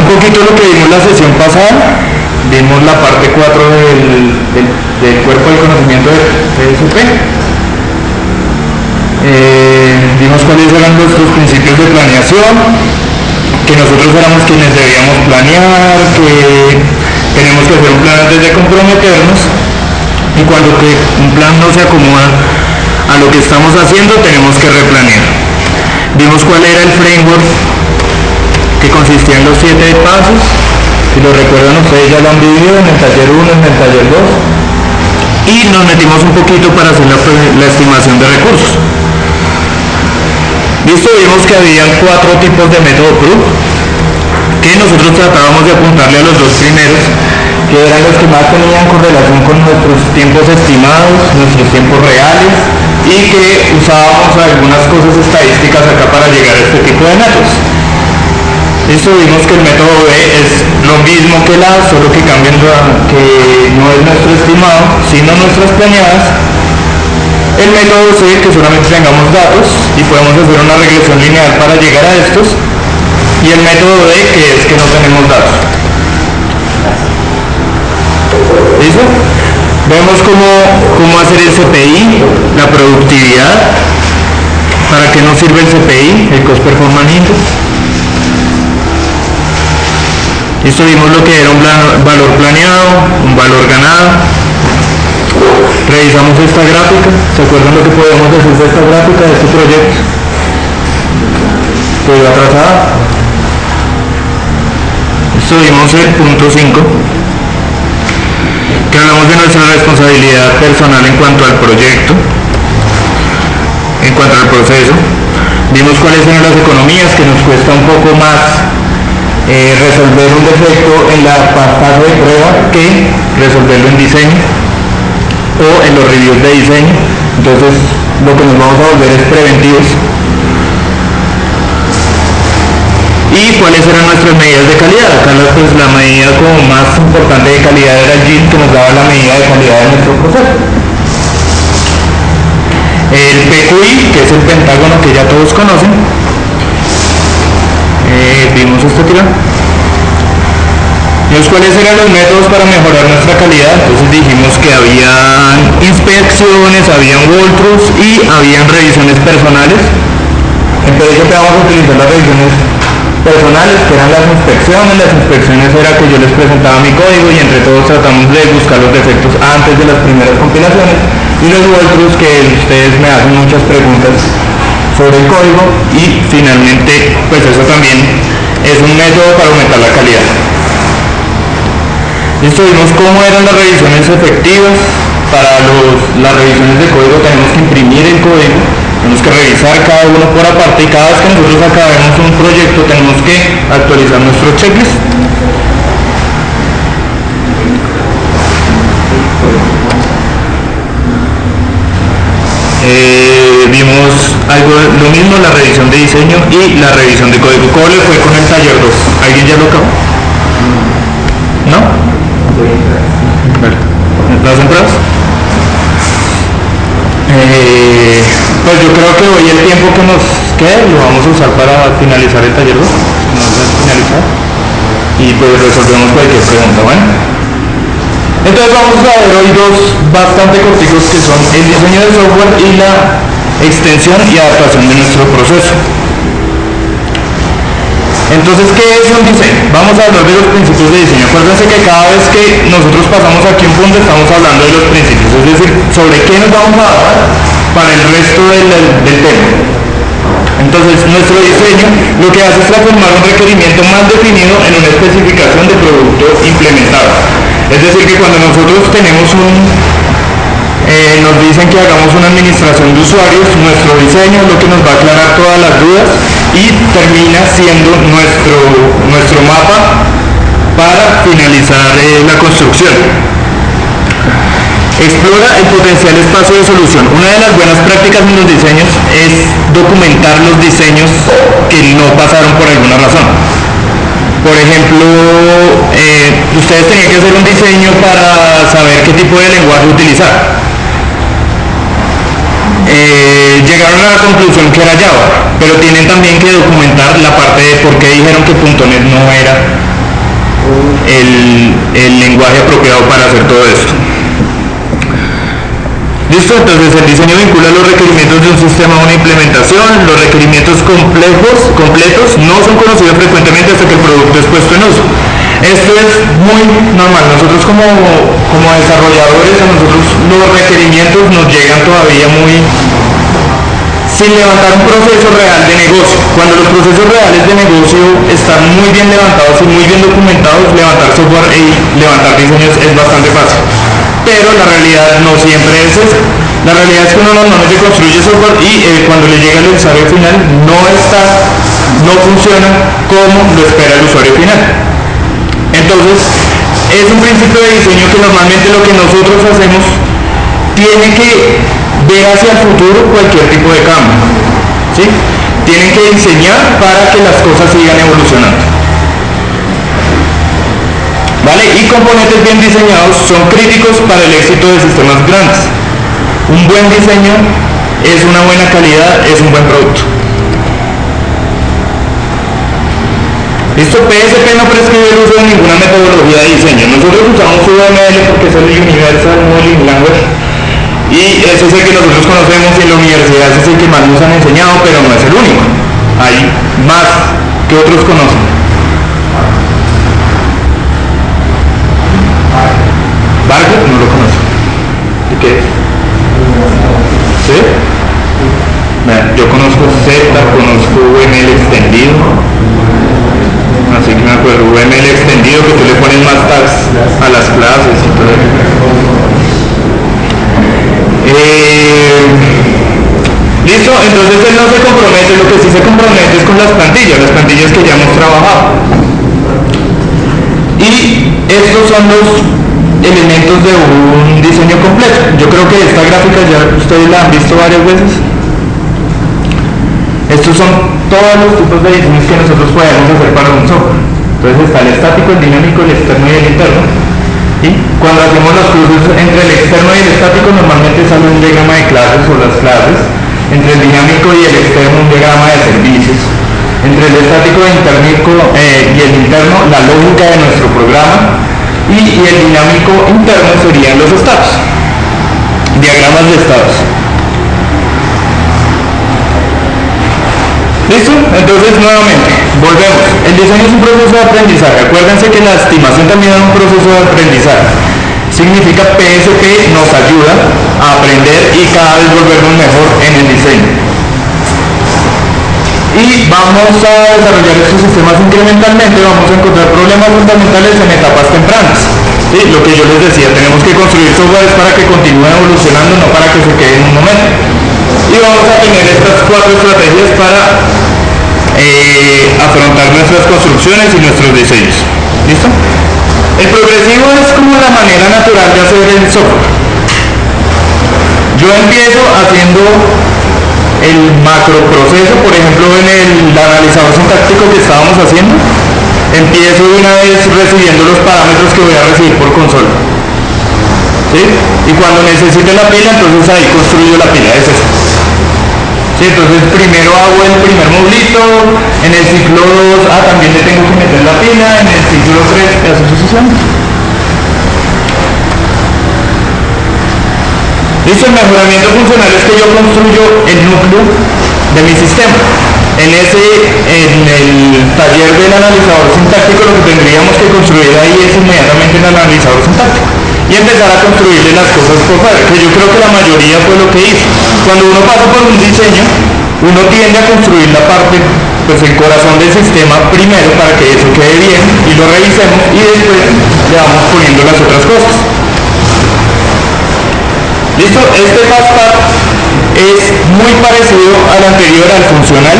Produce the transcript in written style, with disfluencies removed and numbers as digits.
un poquito lo que vimos la sesión pasada. Vimos la parte 4 del cuerpo del conocimiento de TSP. Vimos cuáles eran nuestros principios de planeación, que nosotros éramos quienes debíamos planear, que tenemos que hacer un plan antes de comprometernos, y cuando un plan no se acomoda a lo que estamos haciendo, tenemos que replanear. Vimos cuál era el framework, que consistía en los 7 pasos. Si lo recuerdan, ustedes ya lo han vivido en el taller 1, en el taller 2, y nos metimos un poquito para hacer la estimación de recursos. Listo, vimos que habían 4 tipos de método PRU, que nosotros tratábamos de apuntarle a los 2 primeros, que eran los que más tenían correlación con nuestros tiempos estimados, nuestros tiempos reales, y que usábamos algunas cosas estadísticas acá para llegar a este tipo de métodos. Listo, vimos que el método B es lo mismo que el A, solo que cambia que no es nuestro estimado, sino nuestras planeadas. El método C, que solamente tengamos datos y podemos hacer una regresión lineal para llegar a estos. Y el método D, que es que no tenemos datos. ¿Listo? Vemos cómo hacer el CPI, la productividad, para qué nos sirve el CPI, el Cost Performance Index. Listo, vimos lo que era un valor planeado, un valor ganado. Revisamos esta gráfica. ¿Se acuerdan lo que podemos decir de esta gráfica, de este proyecto? Que iba atrasada. Listo, vimos el punto 5, que hablamos de nuestra responsabilidad personal en cuanto al proyecto, en cuanto al proceso. Vimos cuáles eran las economías, que nos cuesta un poco más resolver un defecto en la fase de prueba que resolverlo en diseño o en los reviews de diseño. Entonces lo que nos vamos a volver es preventivos. Y cuáles eran nuestras medidas de calidad. Acá pues la medida como más importante de calidad era el GIL, que nos daba la medida de calidad de nuestro proceso. El PQI, que es el pentágono que ya todos conocen. Vimos este tirón. Vimos cuáles eran los métodos para mejorar nuestra calidad. Entonces dijimos que habían inspecciones, habían walkthroughs y habían revisiones personales. Entonces siempre vamos a utilizar las revisiones personales, que eran las inspecciones. Las inspecciones era que yo les presentaba mi código y entre todos tratamos de buscar los defectos antes de las primeras compilaciones. Y los walkthroughs, que ustedes me hacen muchas preguntas sobre el código, y finalmente pues eso también es un método para aumentar la calidad. Listo, vimos cómo eran las revisiones efectivas. Para las revisiones de código tenemos que imprimir el código, tenemos que revisar cada uno por aparte, y cada vez que nosotros acabemos un proyecto tenemos que actualizar nuestro checklist. Vimos lo mismo, la revisión de diseño y la revisión de código. ¿Cómo le fue con el taller 2? ¿Alguien ya lo acabó? ¿No? Vale. ¿Las entradas? Pues yo creo que hoy el tiempo que nos quede lo vamos a usar para finalizar el taller 2. Finalizar. Y pues resolvemos cualquier pregunta, ¿bueno? Entonces vamos a ver hoy dos bastante corticos, que son el diseño de software y la extensión y adaptación de nuestro proceso. Entonces, ¿qué es un diseño? Vamos a hablar de los principios de diseño. Acuérdense que cada vez que nosotros pasamos aquí un punto estamos hablando de los principios, es decir, sobre qué nos vamos a dar para el resto del tema. Entonces, nuestro diseño lo que hace es transformar un requerimiento más definido en una especificación de producto implementado. Es decir, que cuando nosotros tenemos nos dicen que hagamos una administración de usuarios, nuestro diseño es lo que nos va a aclarar todas las dudas y termina siendo nuestro mapa para finalizar la construcción. Explora el potencial espacio de solución. Una de las buenas prácticas en los diseños es documentar los diseños que no pasaron por alguna razón. Por ejemplo, ustedes tenían que hacer un diseño para saber qué tipo de lenguaje utilizar. Llegaron a la conclusión que era Java, pero tienen también que documentar la parte de por qué dijeron que .NET no era el lenguaje apropiado para hacer todo esto. ¿Listo? Entonces el diseño vincula los requerimientos de un sistema a una implementación. Los requerimientos completos no son conocidos frecuentemente hasta que el producto es puesto en uso. Esto es muy normal. Nosotros como desarrolladores, a nosotros los requerimientos nos llegan todavía muy sin levantar un proceso real de negocio. Cuando los procesos reales de negocio están muy bien levantados y muy bien documentados, levantar software y levantar diseños es bastante fácil. Pero la realidad no siempre es esa. La realidad es que uno normalmente construye software y cuando le llega al usuario final no funciona como lo espera el usuario final. Entonces, es un principio de diseño que normalmente lo que nosotros hacemos tiene que ver hacia el futuro cualquier tipo de cambio, ¿sí? Tienen que diseñar para que las cosas sigan evolucionando. ¿Vale? Y componentes bien diseñados son críticos para el éxito de sistemas grandes. Un buen diseño es una buena calidad, es un buen producto. ¿Listo? PSP no prescribe el uso de ninguna metodología de diseño. Nosotros usamos UML porque es el Universal Modeling Language y ese es el que nosotros conocemos y en la universidad ese es el que más nos han enseñado, pero no es el único. Hay más que otros conocen. Barco no lo conozco. ¿Y qué es? ¿Sí? Yo conozco Z, conozco UML extendido. Así que me acuerdo, UML extendido, que tú le pones más tags a las clases y todo eso. Listo, entonces él no se compromete, lo que sí se compromete es con las plantillas que ya hemos trabajado. Y estos son los elementos de un diseño completo. Yo creo que esta gráfica ya ustedes la han visto varias veces. Estos son todos los tipos de diseños que nosotros podemos hacer para un software. Entonces está el estático, el dinámico, el externo y el interno. Y cuando hacemos los cruces entre el externo y el estático, normalmente sale un diagrama de clases o las clases. Entre el dinámico y el externo, un diagrama de servicios. Entre el estático y el interno, la lógica de nuestro programa. Y el dinámico interno serían los estados. Diagramas de estados. ¿Listo? Entonces, nuevamente, volvemos. El diseño es un proceso de aprendizaje. Acuérdense que la estimación también es un proceso de aprendizaje. Significa PSP nos ayuda a aprender y cada vez volvernos mejor en el diseño. Y vamos a desarrollar estos sistemas incrementalmente, vamos a encontrar problemas fundamentales en etapas tempranas. ¿Sí? Lo que yo les decía, tenemos que construir software para que continúe evolucionando, no para que se quede en un momento. Y vamos a tener estas 4 estrategias para afrontar nuestras construcciones y nuestros diseños. ¿Listo? El progresivo es como la manera natural de hacer el software. Yo empiezo haciendo el macroproceso, por ejemplo en el analizador sintáctico que estábamos haciendo, empiezo de una vez recibiendo los parámetros que voy a recibir por consola. ¿Sí? Y cuando necesite la pila, entonces ahí construyo la pila, es eso. ¿Sí? Entonces primero hago el primer modulito, en el ciclo 2, también le tengo que meter la pila, en el ciclo 3, y así sucesivamente. Listo, el mejoramiento funcional es que yo construyo el núcleo de mi sistema. En el taller del analizador sintáctico lo que tendríamos que construir ahí es inmediatamente el analizador sintáctico y empezar a construirle las cosas por fuera, que yo creo que la mayoría fue lo que hizo. Cuando uno pasa por un diseño, uno tiende a construir la parte, pues el corazón del sistema primero para que eso quede bien y lo revisemos y después le vamos poniendo las otras cosas. ¿Listo? Este FastPath es muy parecido al anterior, al funcional,